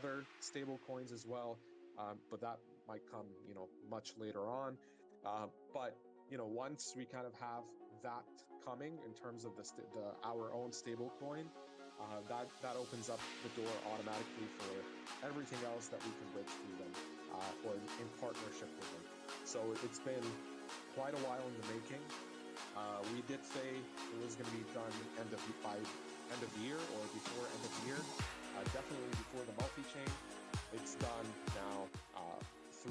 other stable coins as well, but that might come, much later on. But once we kind of have that coming in terms of our own stable coin, that opens up the door automatically for everything else that we can bridge through them, or in partnership with them. So it's been quite a while in the making. We did say it was going to be done by end of year or before end of year, definitely before the multi-chain. It's done now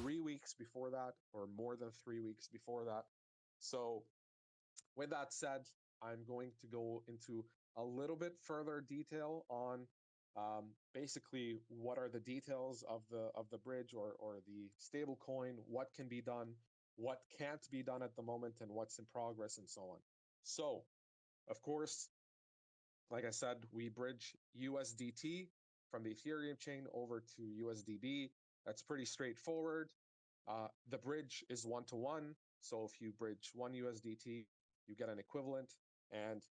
3 weeks before that, or more than 3 weeks before that. So with that said, I'm going to go into a little bit further detail on basically what are the details of the bridge or the stable coin, what can be done, what can't be done at the moment, and what's in progress, and so on. So, of course, like I said, we bridge USDT from the Ethereum chain over to USDB. That's pretty straightforward. The bridge is 1-to-1. So if you bridge one USDT, you get an equivalent. And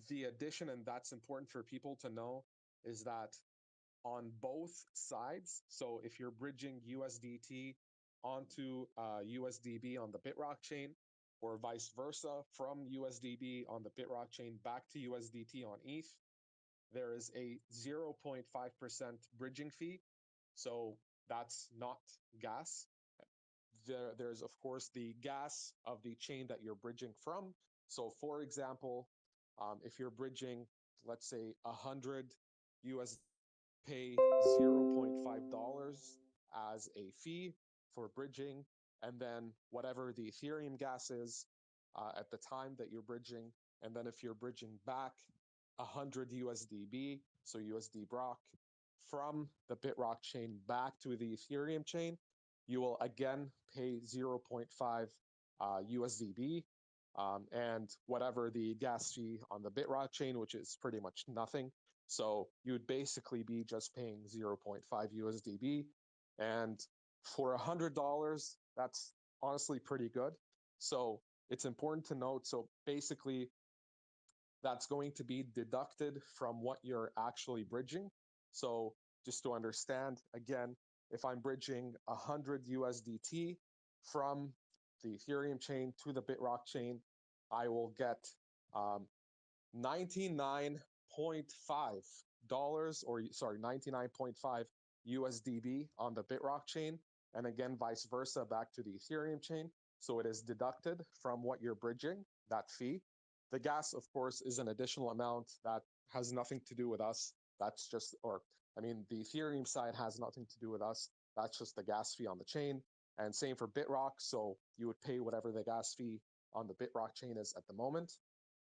the addition, and that's important for people to know, is that on both sides, so if you're bridging USDT onto USDB on the Bitrock chain, or vice versa from USDB on the Bitrock chain back to USDT on ETH, there is a 0.5% bridging fee. So that's not gas. There's, of course, the gas of the chain that you're bridging from. So, for example, if you're bridging, let's say 100 US, pay $0.5 as a fee for bridging, and then whatever the Ethereum gas is at the time that you're bridging. And then if you're bridging back 100 USDB, so USD Brock, from the Bitrock chain back to the Ethereum chain, you will again pay 0.5 USDB, and whatever the gas fee on the Bitrock chain, which is pretty much nothing. So you would basically be just paying 0.5 USDB. And for $100, that's honestly pretty good. So it's important to note. So basically, that's going to be deducted from what you're actually bridging. So just to understand, again, if I'm bridging 100 USDT from the Ethereum chain to the Bitrock chain, I will get $99.5, or sorry, 99.5 USDB on the Bitrock chain, and again, vice versa back to the Ethereum chain. So it is deducted from what you're bridging, that fee. The gas, of course, is an additional amount that has nothing to do with us. That's just, the Ethereum side has nothing to do with us. That's just the gas fee on the chain. And same for Bitrock. So you would pay whatever the gas fee on the Bitrock chain is at the moment.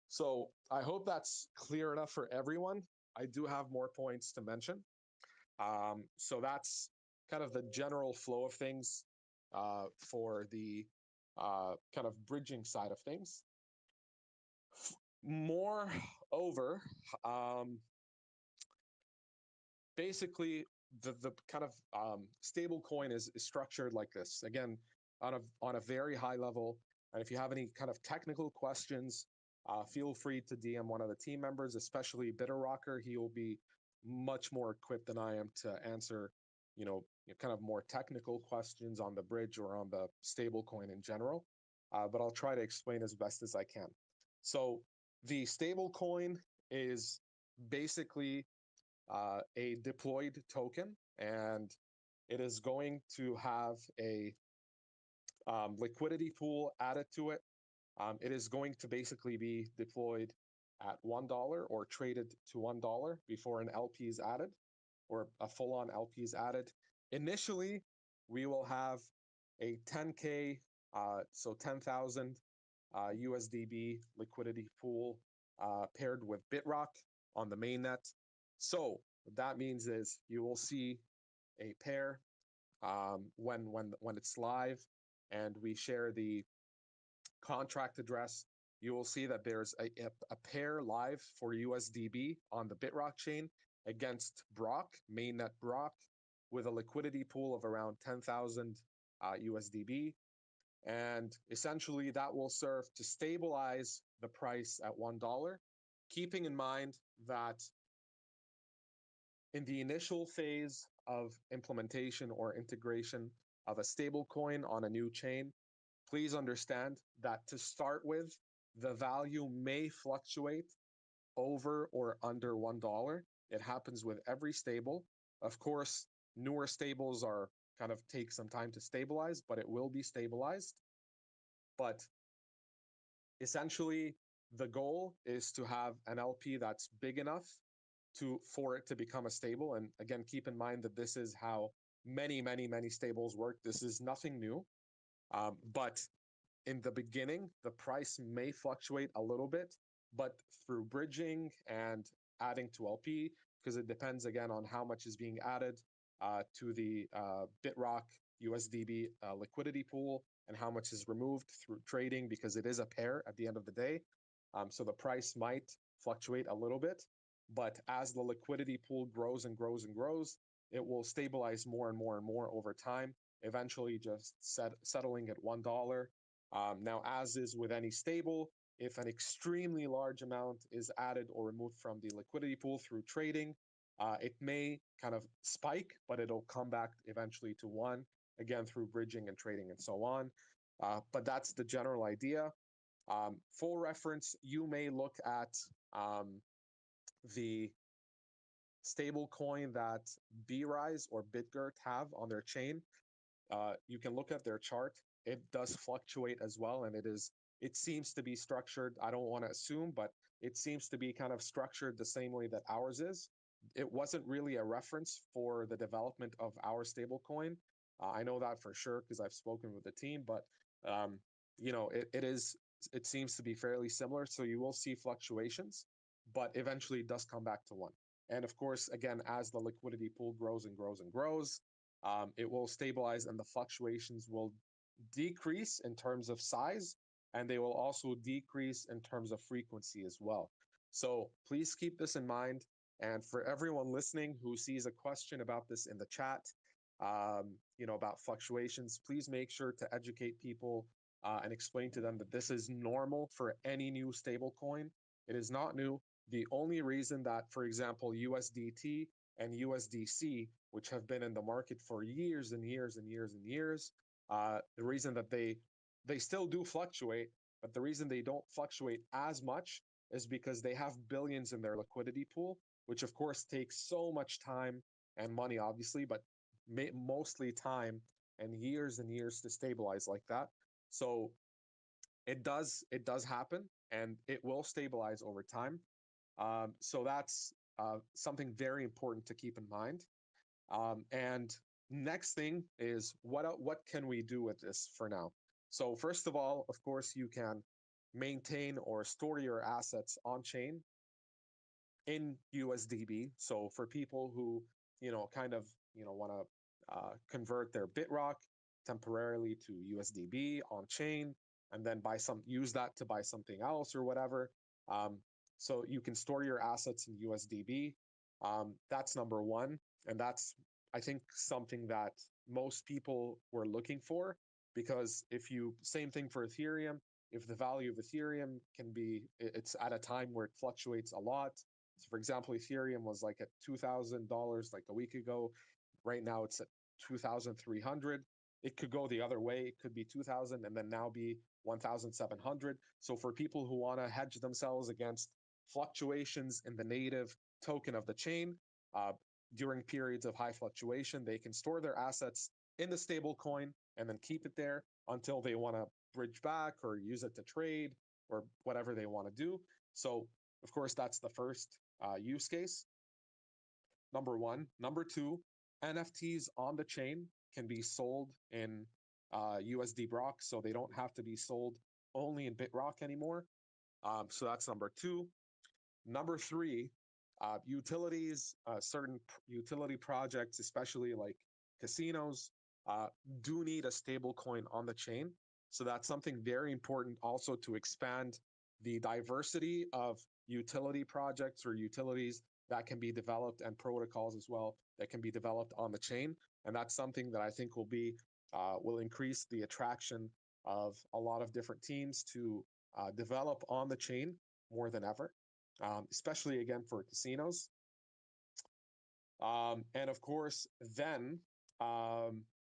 So I hope that's clear enough for everyone. I do have more points to mention. So that's kind of the general flow of things for the kind of bridging side of things. Moreover, basically the kind of stable coin is structured like this. Again, on a very high level. And if you have any kind of technical questions, feel free to DM one of the team members, especially Bitrocker. He will be much more equipped than I am to answer, kind of more technical questions on the bridge or on the stable coin in general. But I'll try to explain as best as I can. So the stable coin is basically a deployed token, and it is going to have a liquidity pool added to it. It is going to basically be deployed at $1 or traded to $1 before an LP is added, or a full-on LP is added. Initially, we will have a 10K, so 10,000 USDB liquidity pool paired with Bitrock on the mainnet. So what that means is you will see a pair when it's live, and we share the contract address. You will see that there's a pair live for USDB on the Bitrock chain against Brock, mainnet Brock, with a liquidity pool of around 10,000 USDB. And essentially that will serve to stabilize the price at $1, keeping in mind that in the initial phase of implementation or integration of a stable coin on a new chain, please understand that to start with, the value may fluctuate over or under $1. It happens with every stable. Of course, newer stables are kind of take some time to stabilize, but it will be stabilized. But essentially, the goal is to have an LP that's big enough for it to become a stable. And again, keep in mind that this is how many stables work. This is nothing new. But in the beginning, the price may fluctuate a little bit, but through bridging and adding to LP, because it depends again on how much is being added to the Bitrock USDB liquidity pool and how much is removed through trading, because it is a pair at the end of the day. So the price might fluctuate a little bit, but as the liquidity pool grows and grows and grows, it will stabilize more and more and more over time, eventually just settling at $1. Now, as is with any stable, if an extremely large amount is added or removed from the liquidity pool through trading, it may kind of spike, but it'll come back eventually to one, again, through bridging and trading and so on. But that's the general idea. Full reference, you may look at the stable coin that BRise or BitGert have on their chain. You can look at their chart. It does fluctuate as well, and it seems to be structured. I don't want to assume, but it seems to be kind of structured the same way that ours is. It wasn't really a reference for the development of our stablecoin. I know that for sure because I've spoken with the team, but um, it seems to be fairly similar. So you will see fluctuations, but eventually it does come back to one. And of course, again, as the liquidity pool grows and grows and grows, it will stabilize and the fluctuations will decrease in terms of size, and they will also decrease in terms of frequency as well. So please keep this in mind. And for everyone listening who sees a question about this in the chat, about fluctuations, please make sure to educate people and explain to them that this is normal for any new stable coin. It is not new. The only reason that, for example, USDT and USDC, which have been in the market for years and years and years and years, the reason that they still do fluctuate, but the reason they don't fluctuate as much is because they have billions in their liquidity pool, which of course takes so much time and money, obviously, but mostly time and years to stabilize like that. So it does happen, and it will stabilize over time. So that's something very important to keep in mind. And next thing is what can we do with this for now? So first of all, of course, you can maintain or store your assets on chain in USDB. So for people who kind of want to convert their Bitrock temporarily to USDB on chain, and then use that to buy something else or whatever. Um, so you can store your assets in USDB. That's number one, and that's I think something that most people were looking for, because same thing for Ethereum. If the value of Ethereum it's at a time where it fluctuates a lot. So for example, Ethereum was like at $2,000 like a week ago. Right now it's at 2,300. It could go the other way. It could be 2,000 and then now be 1,700. So for people who want to hedge themselves against fluctuations in the native token of the chain, during periods of high fluctuation, they can store their assets in the stable coin and then keep it there until they want to bridge back or use it to trade or whatever they want to do. So, of course, that's the first use case. Number one. Number two, NFTs on the chain can be sold in USD Brock, so they don't have to be sold only in Bitrock anymore. So that's number two. Number three, utilities, certain utility projects, especially like casinos, do need a stable coin on the chain. So that's something very important also to expand the diversity of utility projects or utilities that can be developed, and protocols as well that can be developed on the chain. And that's something that I think will increase the attraction of a lot of different teams to develop on the chain more than ever, especially again for casinos. And of course, then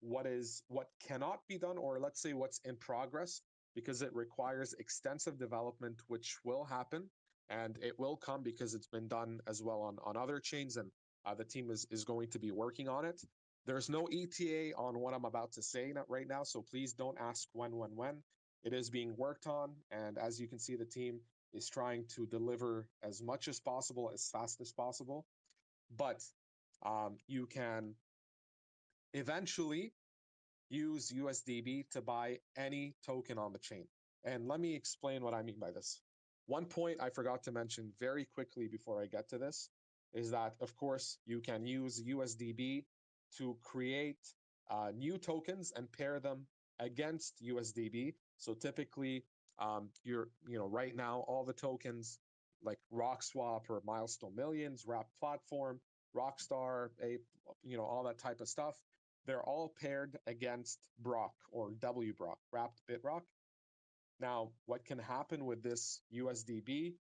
what cannot be done, or let's say what's in progress, because it requires extensive development, which will happen and it will come because it's been done as well on other chains, and the team is going to be working on it. There's no ETA on what I'm about to say right now, so please don't ask when. It is being worked on, and as you can see, the team is trying to deliver as much as possible, as fast as possible. But you can eventually use USDB to buy any token on the chain. And let me explain what I mean by this. One point I forgot to mention very quickly before I get to this is that, of course, you can use USDB to create new tokens and pair them against USDB. So typically, right now, all the tokens like RockSwap or Milestone Millions, Wrap Platform, Rockstar, all that type of stuff, they're all paired against Brock or W Brock, wrapped Bitrock. Now, what can happen with this USDB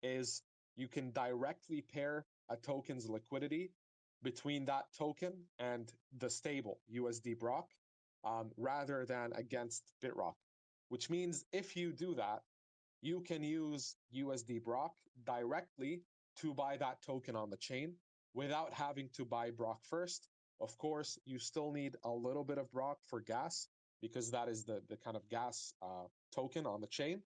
is you can directly pair a token's liquidity between that token and the stable USD Brock rather than against Bitrock, which means if you do that, you can use USD Brock directly to buy that token on the chain without having to buy Brock first. Of course, you still need a little bit of Brock for gas because that is the kind of gas token on the chain,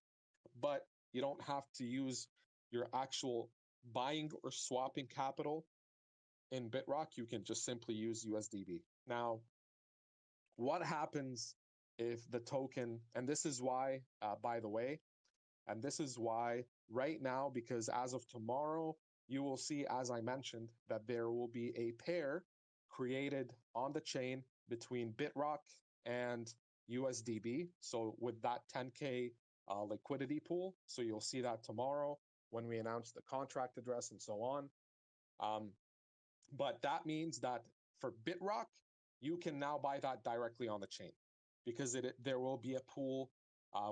but you don't have to use your actual buying or swapping capital in Bitrock. You can just simply use USDB. Now, what happens if the token, and this is why, by the way, and this is why right now, because as of tomorrow, you will see, as I mentioned, that there will be a pair created on the chain between Bitrock and USDB. So with that 10K liquidity pool. So you'll see that tomorrow when we announce the contract address and so on. But that means that for Bitrock, you can now buy that directly on the chain because there will be a pool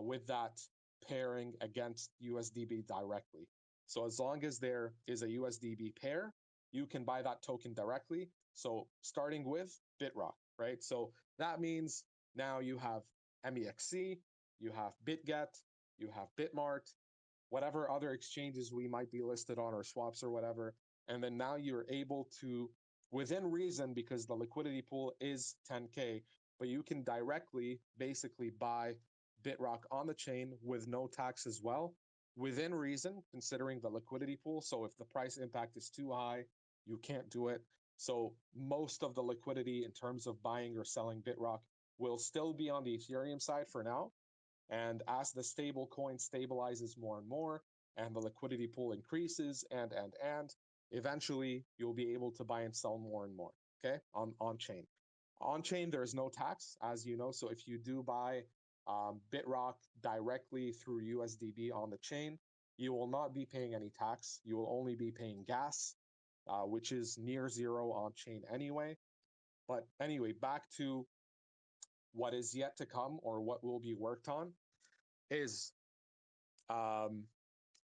with that pairing against USDB directly. So as long as there is a USDB pair, you can buy that token directly. So starting with Bitrock, right? So that means now you have MEXC, you have BitGet, you have Bitmart, whatever other exchanges we might be listed on or swaps or whatever. And then now you're able to, within reason, because the liquidity pool is 10K, but you can directly basically buy Bitrock on the chain with no tax as well, within reason, considering the liquidity pool. So if the price impact is too high, you can't do it. So most of the liquidity in terms of buying or selling Bitrock will still be on the Ethereum side for now. And as the stable coin stabilizes more and more, and the liquidity pool increases, and eventually you'll be able to buy and sell more and more. Okay, on chain. On chain, there is no tax, as you know. So if you do buy Bitrock directly through USDB on the chain, you will not be paying any tax. You will only be paying gas, which is near zero on chain anyway. But anyway, back to what is yet to come or what will be worked on is, um,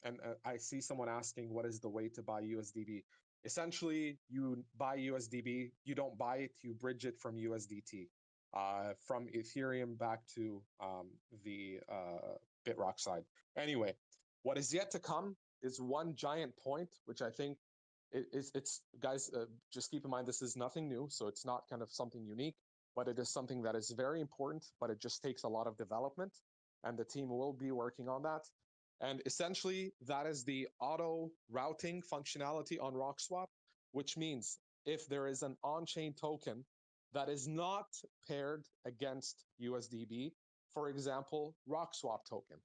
and I see someone asking, what is the way to buy USDB? Essentially, you buy USDB, you don't buy it, you bridge it from USDT, from Ethereum back to the Bitrock side. Anyway, what is yet to come is one giant point, which I think it's guys, just keep in mind, this is nothing new. So it's not kind of something unique, but it is something that is very important, but it just takes a lot of development and the team will be working on that. And essentially that is the auto routing functionality on RockSwap, which means if there is an on-chain token that is not paired against USDB, for example, RockSwap token,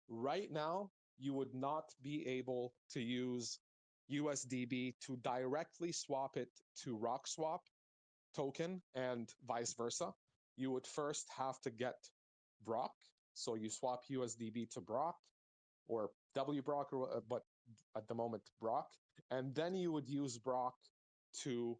right now you would not be able to use USDB to directly swap it to RockSwap token and vice versa. You would first have to get Brock. So you swap USDB to Brock or W Brock, but at the moment Brock. And then you would use Brock to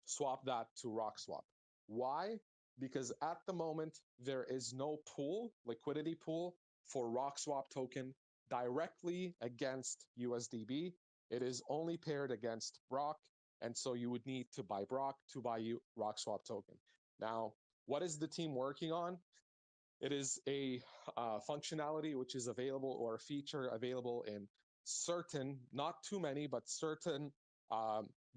swap that to RockSwap. Why? Because at the moment, there is no pool, liquidity pool for RockSwap token directly against USDB. It is only paired against Brock. And so you would need to buy Brock to buy you RockSwap token. Now, what is the team working on? It is a functionality which is available, or a feature available in certain, not too many, but certain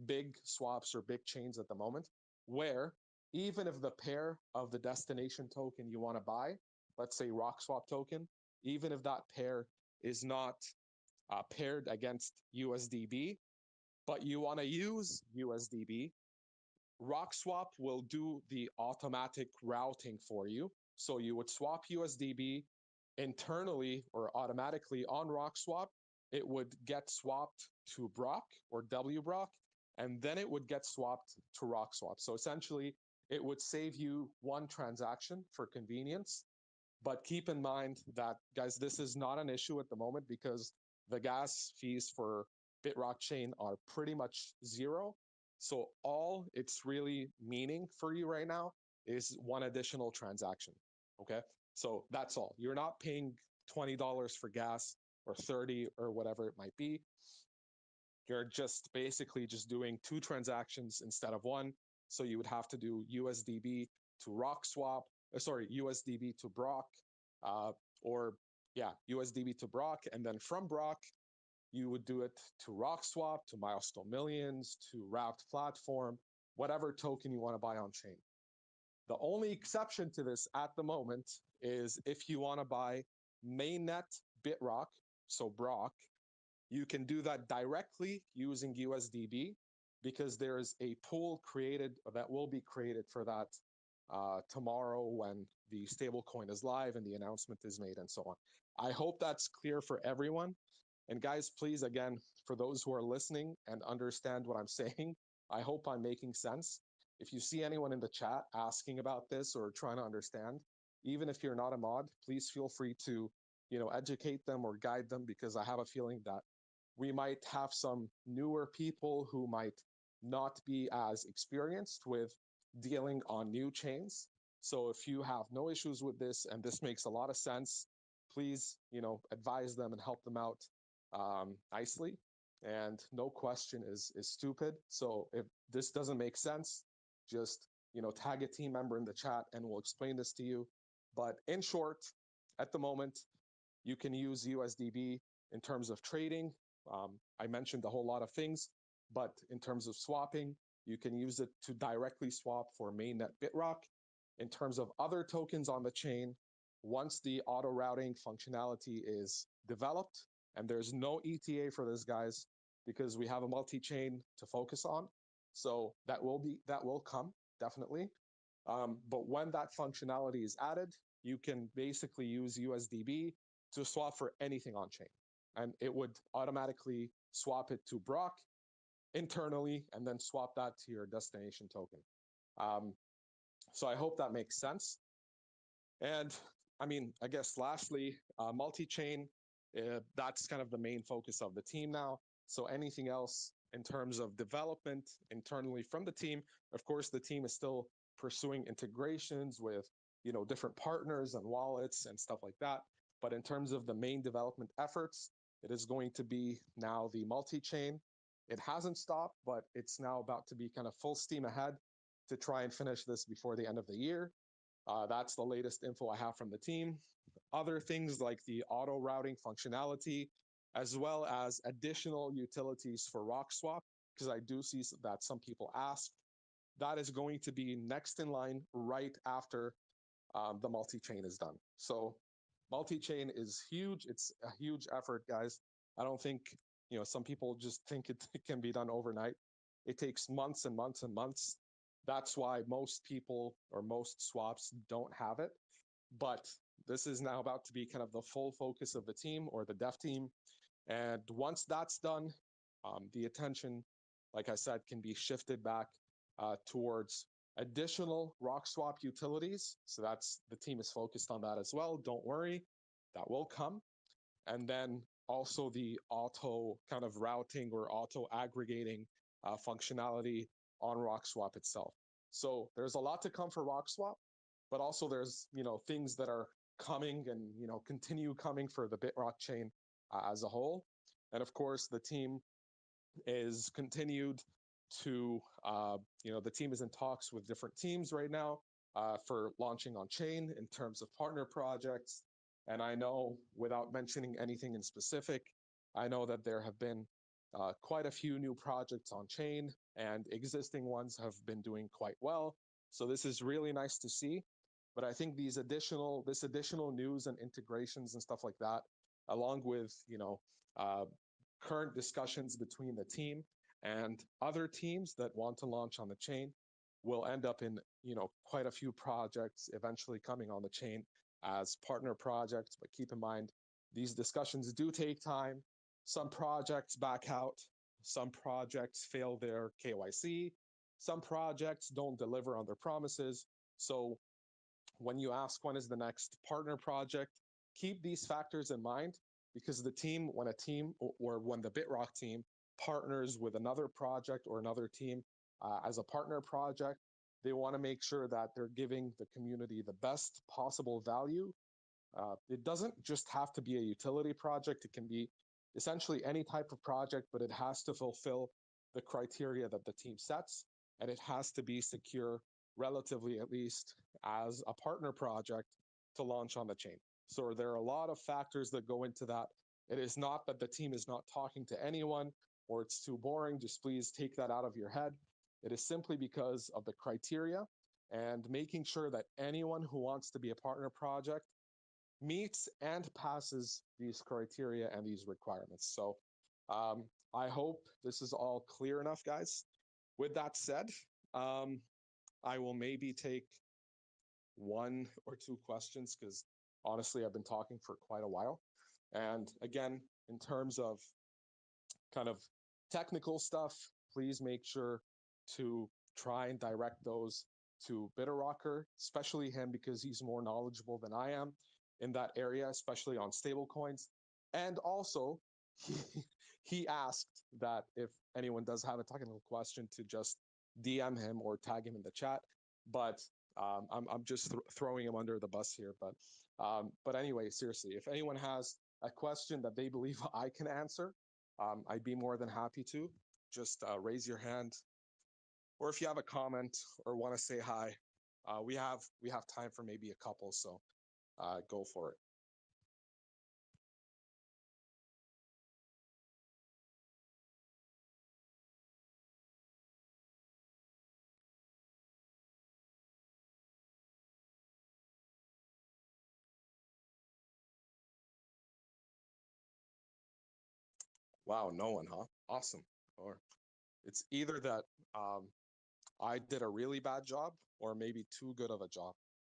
big swaps or big chains at the moment, where even if the pair of the destination token you want to buy, let's say RockSwap token, even if that pair is not paired against USDB, but you want to use USDB, RockSwap will do the automatic routing for you. So you would swap USDB internally or automatically on RockSwap. It would get swapped to Brock or WBrock, and then it would get swapped to RockSwap. So essentially, it would save you one transaction for convenience. But keep in mind that, guys, this is not an issue at the moment because the gas fees for Bitrock chain are pretty much zero. So all it's really meaning for you right now is one additional transaction. Okay. So that's all. You're not paying $20 for gas or 30 or whatever it might be. You're just basically just doing two transactions instead of one. So you would have to do USDB to RockSwap, USDB to Brock, uh, or yeah, USDB to Brock, and then from Brock, you would do it to RockSwap, to Milestone Millions, to Wrapped Platform, whatever token you want to buy on chain. The only exception to this at the moment is if you want to buy mainnet Bitrock, so Brock, you can do that directly using USDB because there is a pool created that will be created for that tomorrow when the stablecoin is live and the announcement is made and so on. I hope that's clear for everyone. And guys, please, again, for those who are listening and understand what I'm saying, I hope I'm making sense. If you see anyone in the chat asking about this or trying to understand, even if you're not a mod, please feel free to, educate them or guide them, because I have a feeling that we might have some newer people who might not be as experienced with dealing on new chains. So if you have no issues with this and this makes a lot of sense, please, advise them and help them out nicely. And no question is stupid. So if this doesn't make sense, just tag a team member in the chat and we'll explain this to you. But in short, at the moment, you can use USDB in terms of trading. I mentioned a whole lot of things, but in terms of swapping, you can use it to directly swap for mainnet Bitrock. In terms of other tokens on the chain, once the auto routing functionality is developed, and there's no ETA for this, guys, because we have a multi-chain to focus on. So that will come definitely. But when that functionality is added, you can basically use USDB to swap for anything on chain, and it would automatically swap it to Brock internally and then swap that to your destination token. So I hope that makes sense. And I mean, I guess lastly, multi-chain, that's kind of the main focus of the team now. So anything else in terms of development internally from the team, of course, the team is still pursuing integrations with, different partners and wallets and stuff like that. But in terms of the main development efforts, it is going to be now the multi-chain. It hasn't stopped, but it's now about to be kind of full steam ahead to try and finish this before the end of the year. That's the latest info I have from the team. Other things like the auto routing functionality, as well as additional utilities for RockSwap, because I do see that some people ask, that is going to be next in line right after the multi-chain is done. So multi-chain is huge. It's a huge effort, guys. I don't think, some people just think it can be done overnight. It takes months and months and months. That's why most people or most swaps don't have it. But this is now about to be kind of the full focus of the team or the dev team. And once that's done, the attention, like I said, can be shifted back towards additional RockSwap utilities. So that's, the team is focused on that as well. Don't worry, that will come. And then also the auto kind of routing or auto aggregating functionality on RockSwap itself. So there's a lot to come for RockSwap, but also there's, things that are coming and, continue coming for the Bitrock chain as a whole. And of course, the team is continued to, the team is in talks with different teams right now for launching on chain in terms of partner projects. And I know, without mentioning anything in specific, I know that there have been quite a few new projects on chain, and existing ones have been doing quite well. So this is really nice to see. But I think this additional news and integrations and stuff like that, along with current discussions between the team and other teams that want to launch on the chain, will end up in quite a few projects eventually coming on the chain as partner projects. But keep in mind, these discussions do take time. Some projects back out, some projects fail their KYC, some projects don't deliver on their promises. So when you ask when is the next partner project, keep these factors in mind, because when a team or when the Bitrock team partners with another project or another team as a partner project, they want to make sure that they're giving the community the best possible value. It doesn't just have to be a utility project. It can be essentially any type of project, but it has to fulfill the criteria that the team sets, and it has to be secure, relatively at least, as a partner project to launch on the chain. So there are a lot of factors that go into that. It is not that the team is not talking to anyone or it's too boring. Just please take that out of your head. It is simply because of the criteria and making sure that anyone who wants to be a partner project meets and passes these criteria and these requirements. So I hope this is all clear enough, guys. With that said, I will maybe take one or two questions, because honestly, I've been talking for quite a while. And again, in terms of kind of technical stuff, please make sure to try and direct those to Bitrocker, especially him, because he's more knowledgeable than I am in that area, especially on stablecoins. And also, he, he asked that if anyone does have a technical question, to just DM him or tag him in the chat. But I'm just throwing him under the bus here. But anyway, seriously, if anyone has a question that they believe I can answer, I'd be more than happy to. Just raise your hand, or if you have a comment or want to say hi, we have time for maybe a couple. So go for it. Wow, no one, huh? Awesome. Or it's either that I did a really bad job, or maybe too good of a job.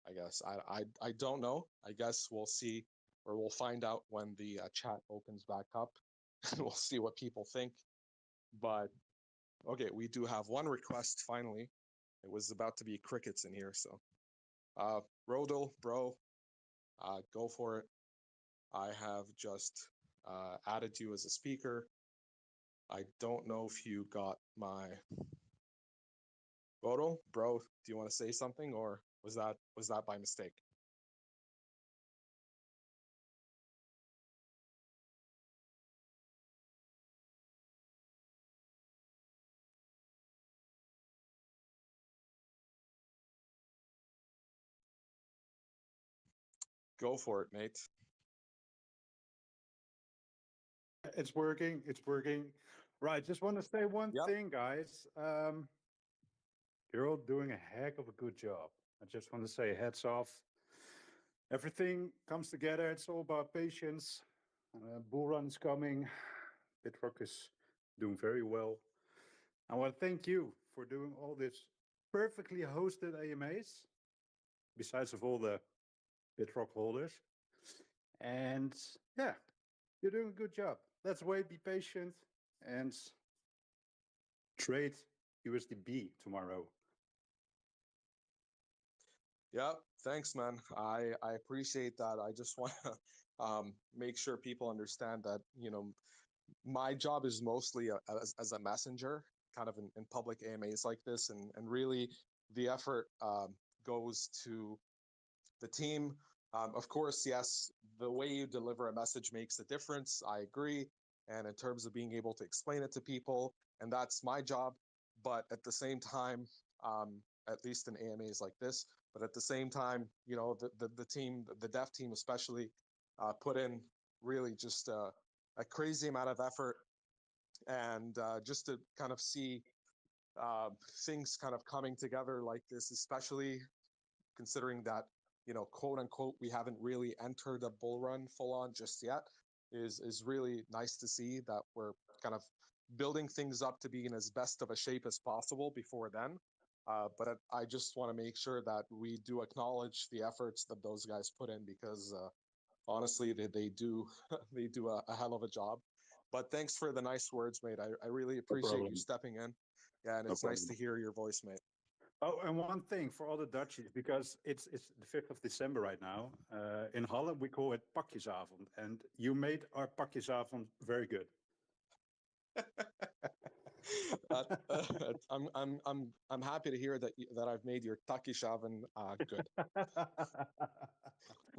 I guess I don't know. I guess we'll see, or we'll find out when the chat opens back up. We'll see what people think. But okay, we do have one request finally. It was about to be crickets in here, so Rodel, bro, go for it. I have just added you as a speaker. I don't know if you got my Rodel, bro. Do you want to say something, or was that by mistake? Go for it, mate. It's working. It's working. Right. Just want to say one thing, guys. You're all doing a heck of a good job. I just want to say heads off. Everything comes together. It's all about patience. Bull run's coming. Bitrock is doing very well. I want to thank you for doing all this perfectly hosted AMAs, besides of all the Bitrock holders. And yeah, you're doing a good job. Let's wait, be patient, and trade USDB tomorrow. Yeah, thanks, man. I appreciate that. I just want to make sure people understand that, my job is mostly as a messenger, kind of in public AMAs like this, and really the effort goes to the team. Of course, yes, the way you deliver a message makes a difference. I agree. And in terms of being able to explain it to people, and that's my job. but at the same time, at least in AMAs like this, but at the same time, you know, the team, the dev team especially, put in really just a crazy amount of effort, and just to kind of see things kind of coming together like this, especially considering that, you know, quote unquote, we haven't really entered a bull run full on just yet, is really nice to see that we're kind of building things up to be in as best of a shape as possible before then. But I just want to make sure that we do acknowledge the efforts that those guys put in, because honestly, they do they do a hell of a job. But thanks for the nice words, mate. I really No appreciate you problem. stepping in. Yeah, and No it's nice problem. to hear your voice, mate. Oh, and one thing for all the Dutchies, because it's the 5th of December right now. In Holland, we call it pakjesavond, and you made our pakjesavond very good. I'm happy to hear that that I've made your takishaven good.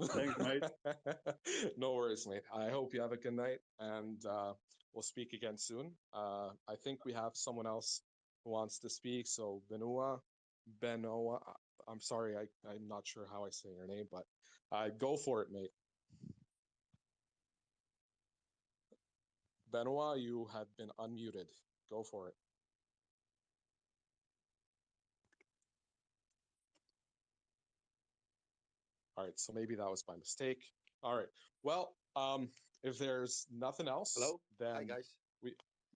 Thanks, mate. No worries, mate. I hope you have a good night, and we'll speak again soon. I think we have someone else who wants to speak. So Benoa. I'm sorry, I'm not sure how I say your name, but go for it, mate. Benoit, you have been unmuted. Go for it. All right, so maybe that was by mistake. All right. Well, if there's nothing else, Hello. then Hi, guys.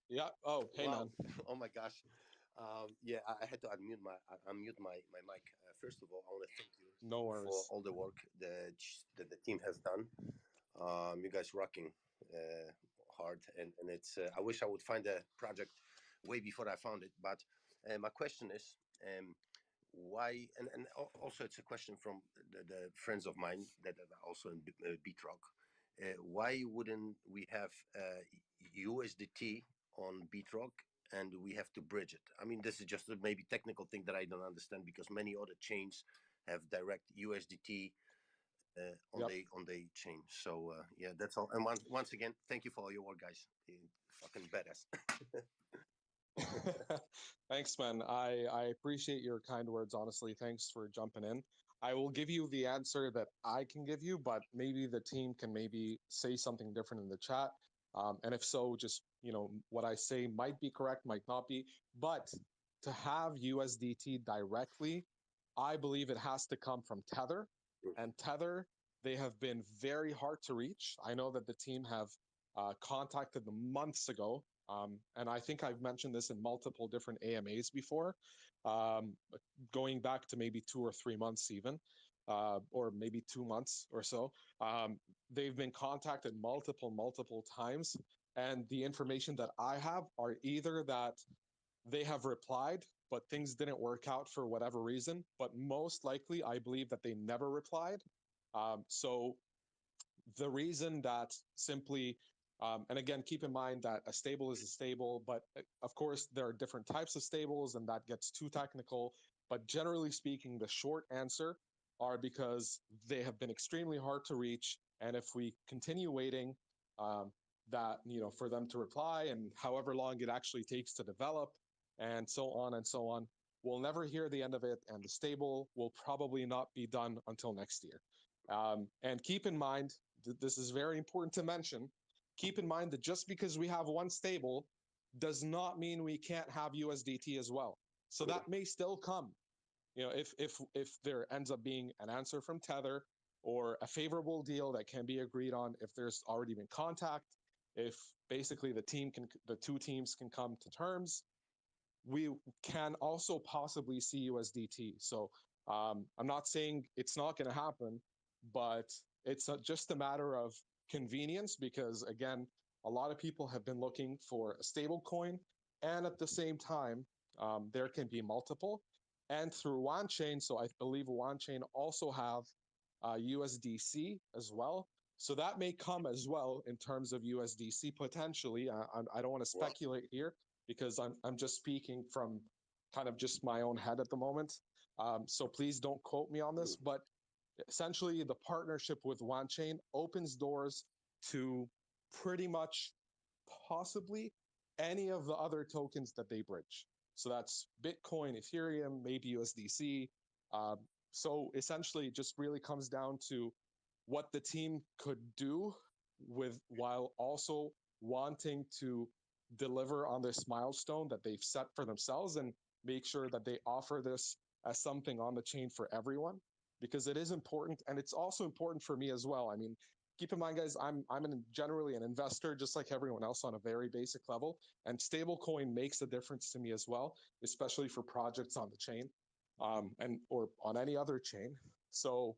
yeah. Oh, hey, Wow. man. Oh my gosh. Yeah, I had to unmute my mic. First of all, I want to thank you No for worries. all the work that the team has done. You guys rocking hard, and it's. I wish I would find a project way before I found it. But my question is, why? And also, it's a question from the friends of mine that are also in Bitrock. Why wouldn't we have USDT on Bitrock and we have to bridge it? I mean, this is just a maybe technical thing that I don't understand, because many other chains have direct USDT on Yep. the chain. So yeah, that's all. And once again, thank you for all your work, guys. Fucking badass. Thanks, man. I appreciate your kind words, honestly. Thanks for jumping in. I will give you the answer that I can give you, but maybe the team can maybe say something different in the chat. And if so, just, you know, what I say might be correct, might not be. But to have USDT directly, I believe it has to come from Tether. And Tether, they have been very hard to reach. I know that the team have contacted them months ago. And I think I've mentioned this in multiple different AMAs before, um, going back to maybe 2 or 3 months even, or maybe 2 months or so. They've been contacted multiple times. And the information that I have are either that they have replied, but things didn't work out for whatever reason. But most likely, I believe that they never replied. So the reason that simply, and again, keep in mind that a stable is a stable, but of course, there are different types of stables, and that gets too technical. But generally speaking, the short answer are because they have been extremely hard to reach. And if we continue waiting, that, you know, for them to reply, and however long it actually takes to develop, and so on and so on, we'll never hear the end of it, and the stable will probably not be done until next year. And keep in mind, this is very important to mention, keep in mind that just because we have one stable does not mean we can't have USDT as well. So that may still come. You know, if there ends up being an answer from Tether, or a favorable deal that can be agreed on, if there's already been contact, if basically the two teams can come to terms, we can also possibly see USDT. So I'm not saying it's not going to happen, but it's just a matter of convenience, because again, a lot of people have been looking for a stable coin, and at the same time, there can be multiple. And through OneChain, so I believe OneChain also have USDC as well. So that may come as well in terms of USDC potentially. I don't want to Wow. speculate here, because I'm just speaking from kind of just my own head at the moment. So please don't quote me on this, but essentially the partnership with OneChain opens doors to pretty much possibly any of the other tokens that they bridge. So that's Bitcoin, Ethereum, maybe USDC. So essentially, it just really comes down to what the team could do with while also wanting to deliver on this milestone that they've set for themselves and make sure that they offer this as something on the chain for everyone, because it is important. And it's also important for me as well. I mean, keep in mind, guys, I'm generally an investor, just like everyone else on a very basic level. And stablecoin makes a difference to me as well, especially for projects on the chain or on any other chain. So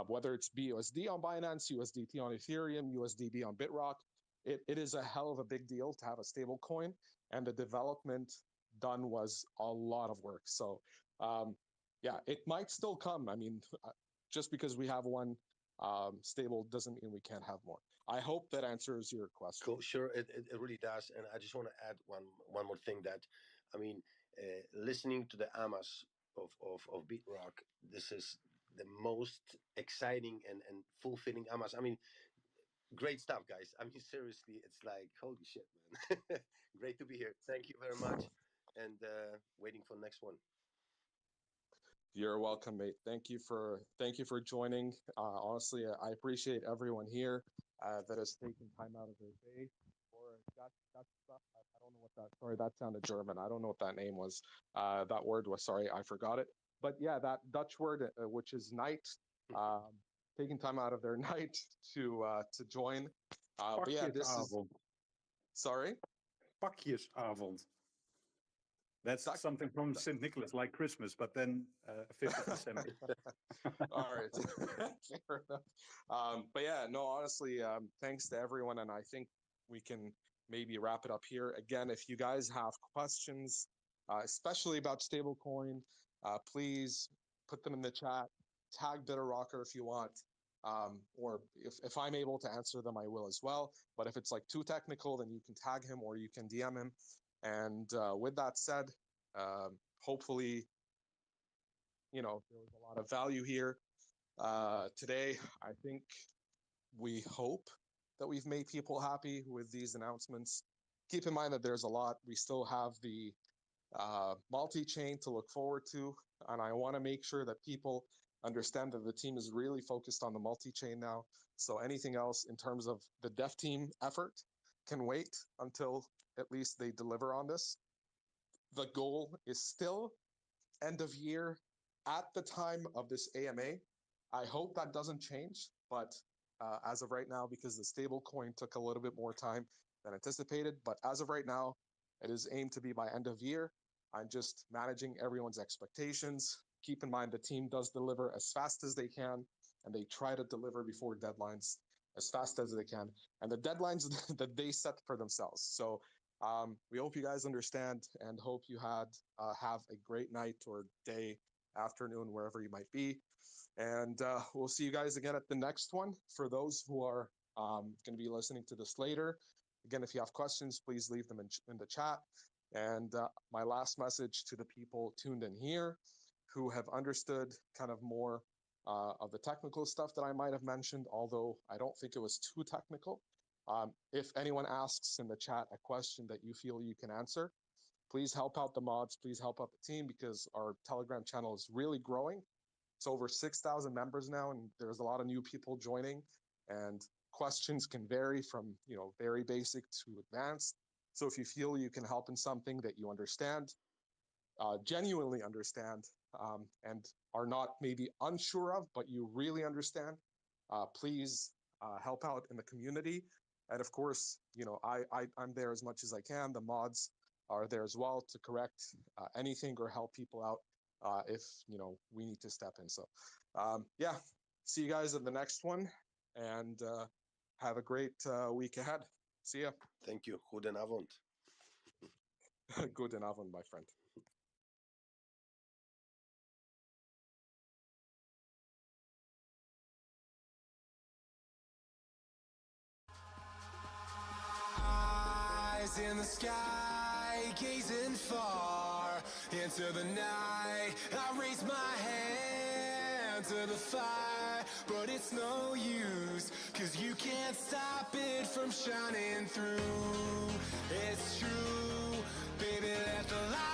whether it's BUSD on Binance, USDT on Ethereum, USDB on Bitrock, it is a hell of a big deal to have a stable coin, and the development done was a lot of work. So yeah, it might still come. I mean, just because we have one stable doesn't mean we can't have more. I hope that answers your question. Cool. Sure, it really does. And I just want to add one more thing that, I mean, listening to the Amas of Bitrock, this is the most exciting and fulfilling Amas. I mean, great stuff, guys. I mean, seriously, it's like, holy shit, man. Great to be here. Thank you very much. And waiting for next one. You're welcome, mate. Thank you for joining. Honestly, I appreciate everyone here that has taken time out of their day. Or that stuff. I don't know what that. Sorry, that sounded German. I don't know what that name was. That word was. Sorry, I forgot it. But yeah, that Dutch word, which is night. Taking time out of their night to join. But yeah, this is. Sorry. Pakjesavond. That's something from St. Nicholas, like Christmas, but then 5th of December. All right. Fair enough. But yeah, no, honestly, thanks to everyone. And I think we can maybe wrap it up here. Again, if you guys have questions, especially about stablecoin, please put them in the chat. Tag BitterRocker if you want. Or if I'm able to answer them, I will as well. But if it's like too technical, then you can tag him or you can DM him. And with that said, hopefully, there was a lot of value here today. I think we hope that we've made people happy with these announcements. Keep in mind that there's a lot. We still have the multi-chain to look forward to. And I want to make sure that people understand that the team is really focused on the multi-chain now. So anything else in terms of the dev team effort can wait until at least they deliver on this. The goal is still end of year at the time of this AMA. I hope that doesn't change, but as of right now, because the stable coin took a little bit more time than anticipated, but as of right now, it is aimed to be by end of year. I'm just managing everyone's expectations. Keep in mind the team does deliver as fast as they can, and they try to deliver before deadlines as fast as they can, and the deadlines that they set for themselves. So we hope you guys understand and hope you have a great night or day, afternoon, wherever you might be. And we'll see you guys again at the next one. For those who are going to be listening to this later, again, if you have questions, please leave them in the chat. And my last message to the people tuned in here who have understood kind of more of the technical stuff that I might have mentioned, although I don't think it was too technical. If anyone asks in the chat a question that you feel you can answer, please help out the mods, please help out the team, because our Telegram channel is really growing. It's over 6,000 members now, and there's a lot of new people joining, and questions can vary from, very basic to advanced. So if you feel you can help in something that you understand, genuinely understand, and are not maybe unsure of, but you really understand, please help out in the community. And of course, I'm there as much as I can. The mods are there as well to correct anything or help people out if we need to step in. So yeah, see you guys at the next one, and have a great week ahead. See ya. Thank you. Guten Abend. Guten Abend, my friend. Eyes in the sky, gazing far into the night. I raise my hand to the fire, but it's no use, 'cause you can't stop it from shining through. It's true, baby, let the light